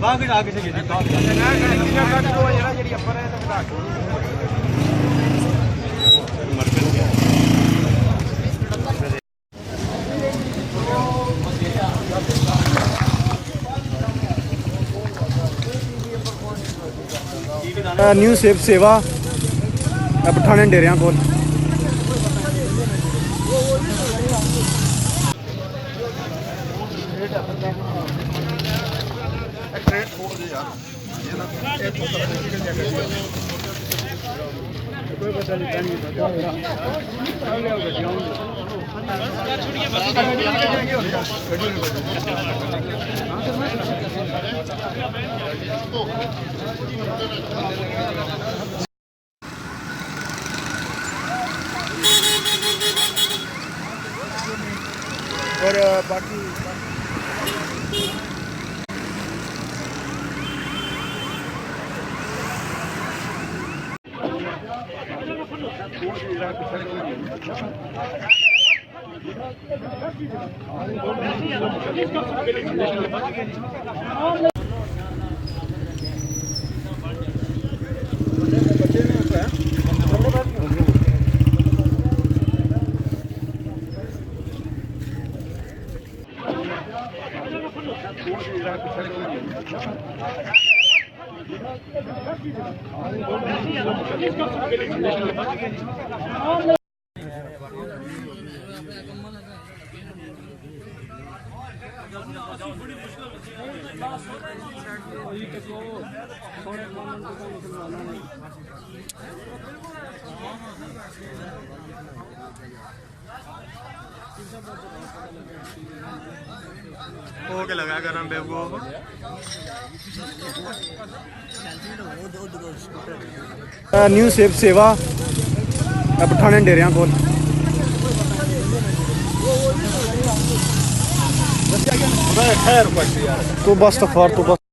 ਬਾਗ ਆ ਕਿਸੇ ਜੀ ਬਾਗ ਜਿਹੜੀ ਅੱਪਰ ਹੈ ਤੇ ਘਾਟ न्यू सेब सेवा पठाने डेरिया को और बाकी हो के लगा गरम बेवकूफ न्यू सेब सेवा पठाने डेरिया को तो बस तो बस